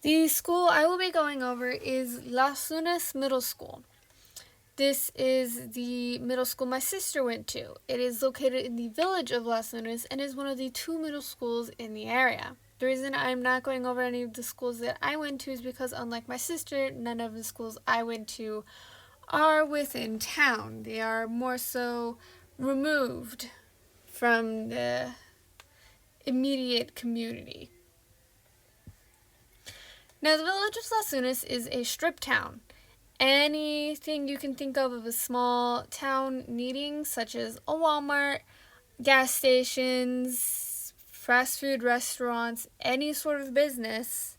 The school I will be going over is Las Lunas Middle School. This is the middle school my sister went to. It is located in the village of Las Lunas and is one of the two middle schools in the area. The reason I'm not going over any of the schools that I went to is because, unlike my sister, none of the schools I went to are within town. They are more so removed from the immediate community. Now, the village of Las Lunas is a strip town. Anything you can think of a small town needing, such as a Walmart, gas stations, fast food restaurants, any sort of business,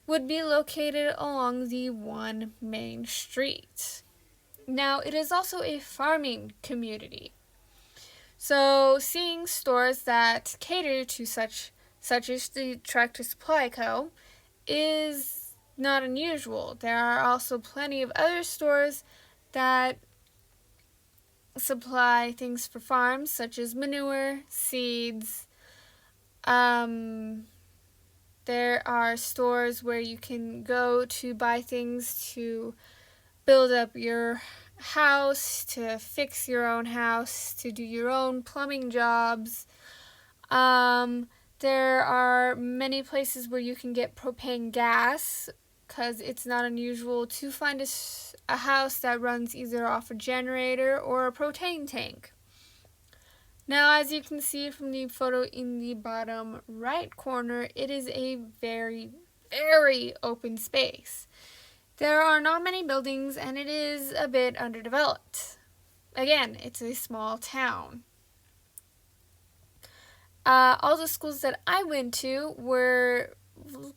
would be located along the one main street. Now, it is also a farming community. So, seeing stores that cater to such as the Tractor Supply Co. is not unusual. There are also plenty of other stores that supply things for farms, such as manure, seeds. There are stores where you can go to buy things to build up your house, to fix your own house, to do your own plumbing jobs. There are many places where you can get propane gas, because it's not unusual to find a house that runs either off a generator or a propane tank. Now, as you can see from the photo in the bottom right corner, it is a very, very open space. There are not many buildings and it is a bit underdeveloped. Again, it's a small town. All the schools that I went to were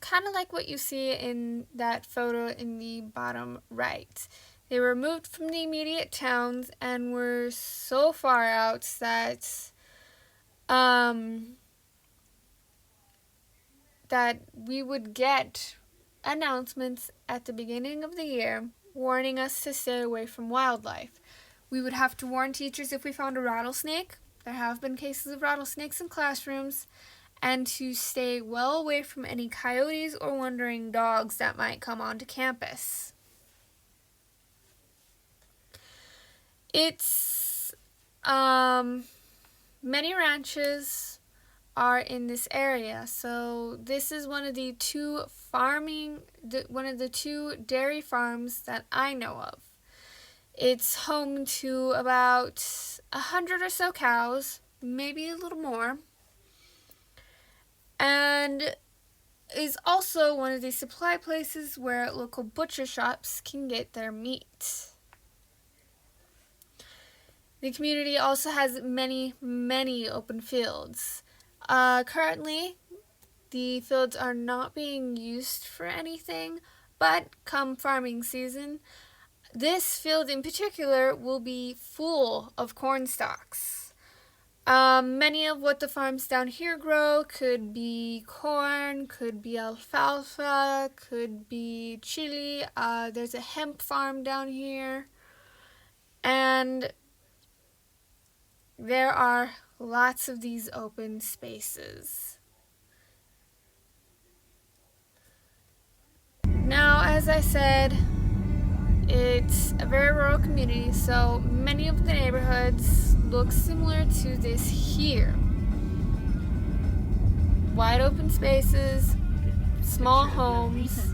kind of like what you see in that photo in the bottom right. They were moved from the immediate towns and were so far out that we would get announcements at the beginning of the year warning us to stay away from wildlife. We would have to warn teachers if we found a rattlesnake. There have been cases of rattlesnakes in classrooms, and to stay well away from any coyotes or wandering dogs that might come onto campus. It's many ranches are in this area. So this is one of the two dairy farms that I know of. It's home to about 100 or so cows, maybe a little more, and is also one of the supply places where local butcher shops can get their meat. The community also has many, many open fields. Currently, the fields are not being used for anything, but come farming season, this field in particular will be full of corn stalks. Many of what the farms down here grow could be corn, could be alfalfa, could be chili. There's a hemp farm down here. And there are lots of these open spaces. Now, as I said, it's a very rural community, so many of the neighborhoods look similar to this here. Wide open spaces, small homes,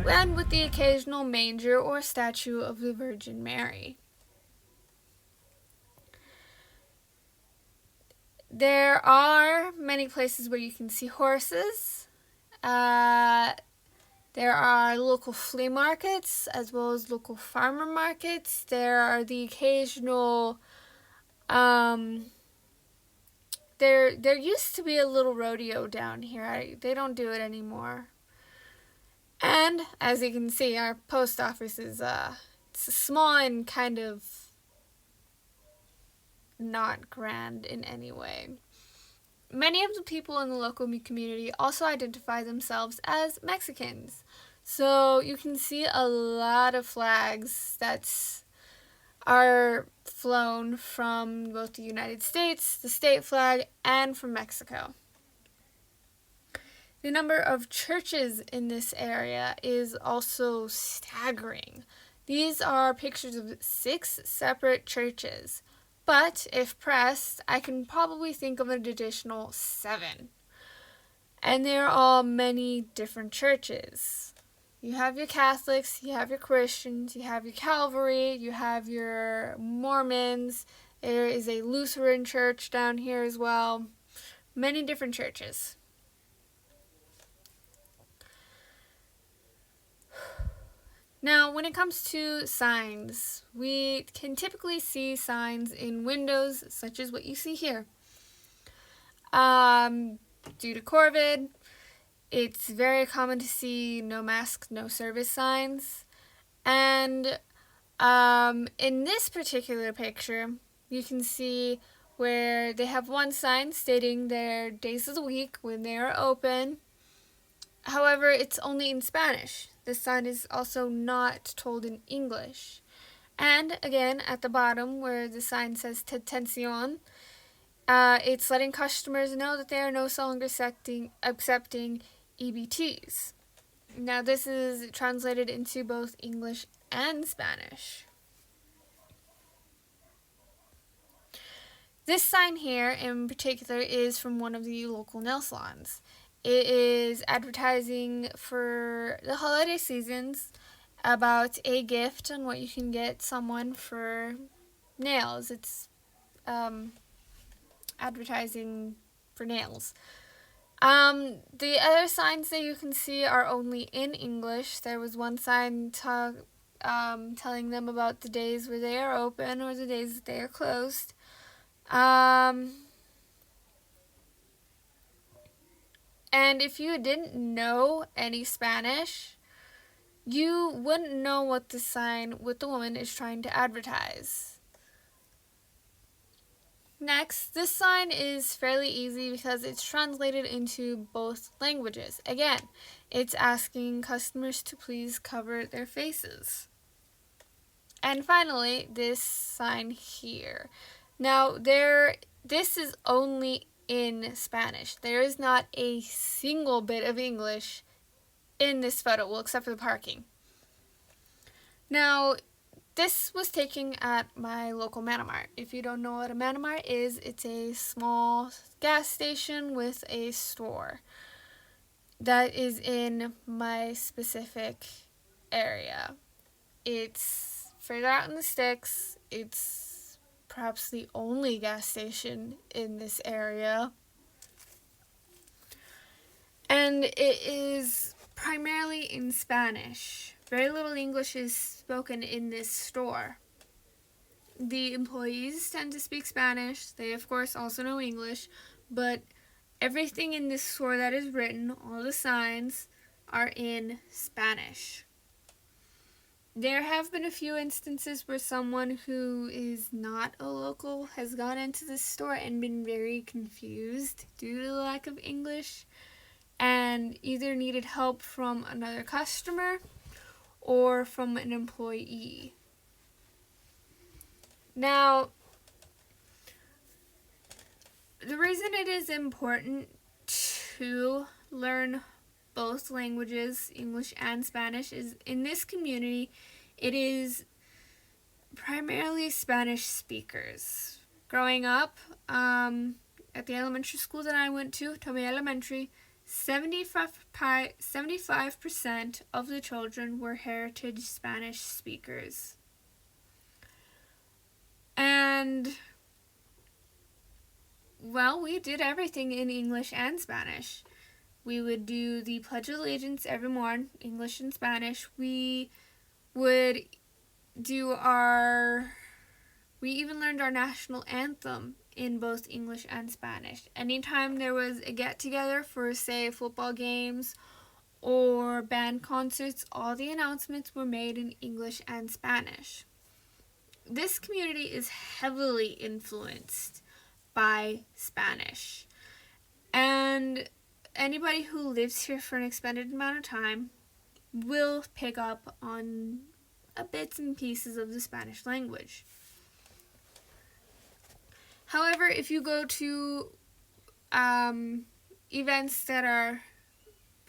and with the occasional manger or statue of the Virgin Mary. There are many places where you can see horses. There are local flea markets as well as local farmer markets. There are the occasional there used to be a little rodeo down here. They don't do it anymore. And as you can see, our post office is it's small and kind of not grand in any way. Many of the people in the local community also identify themselves as Mexicans. So you can see a lot of flags that are flown from both the United States, the state flag, and from Mexico. The number of churches in this area is also staggering. These are pictures of 6 separate churches, but if pressed, I can probably think of an additional 7. And they're all many different churches. You have your Catholics, you have your Christians, you have your Calvary, you have your Mormons. There is a Lutheran church down here as well. Many different churches. Now, when it comes to signs, we can typically see signs in windows, such as what you see here. Due to COVID, it's very common to see no mask, no service signs. And in this particular picture, you can see where they have one sign stating their days of the week when they are open. However, it's only in Spanish. This sign is also not told in English. And again, at the bottom where the sign says Tetención, it's letting customers know that they are no longer accepting EBTs. Now, this is translated into both English and Spanish. This sign here in particular is from one of the local nail salons. It is advertising for the holiday seasons about a gift and what you can get someone for nails. It's advertising for nails. The other signs that you can see are only in English. There was one sign telling them about the days where they are open or the days that they are closed. And if you didn't know any Spanish, you wouldn't know what the woman is trying to advertise. Next, this sign is fairly easy because it's translated into both languages. Again, it's asking customers to please cover their faces. And finally, this sign here. Now, this is only in Spanish. There is not a single bit of English in this photo, well, except for the parking. Now, this was taken at my local Manamart. If you don't know what a Manamart is, it's a small gas station with a store that is in my specific area. It's further out in the sticks. It's perhaps the only gas station in this area. And it is primarily in Spanish. Very little English is spoken in this store. The employees tend to speak Spanish. They, of course, also know English, but everything in this store that is written, all the signs, are in Spanish. There have been a few instances where someone who is not a local has gone into this store and been very confused due to the lack of English and either needed help from another customer or from an employee. Now, the reason it is important to learn both languages, English and Spanish, is in this community, it is primarily Spanish speakers. Growing up, at the elementary school that I went to, Tomei Elementary, 75% of the children were heritage Spanish speakers. And, well, we did everything in English and Spanish. We would do the Pledge of Allegiance every morning, English and Spanish. We would do we even learned our national anthem in both English and Spanish. Anytime there was a get-together for, say, football games or band concerts, all the announcements were made in English and Spanish. This community is heavily influenced by Spanish. And anybody who lives here for an extended amount of time will pick up on bits and pieces of the Spanish language. However, if you go to events that are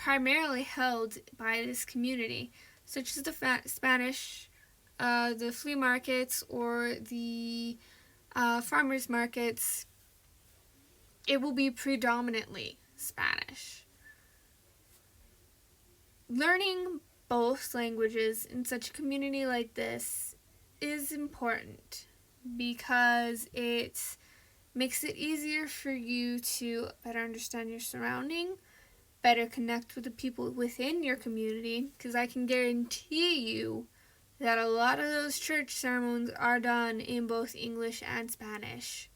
primarily held by this community, such as the Spanish, the flea markets, or the farmers markets. It will be predominantly Spanish. Learning both languages in such a community like this is important because it makes it easier for you to better understand your surrounding, better connect with the people within your community, because I can guarantee you that a lot of those church sermons are done in both English and Spanish.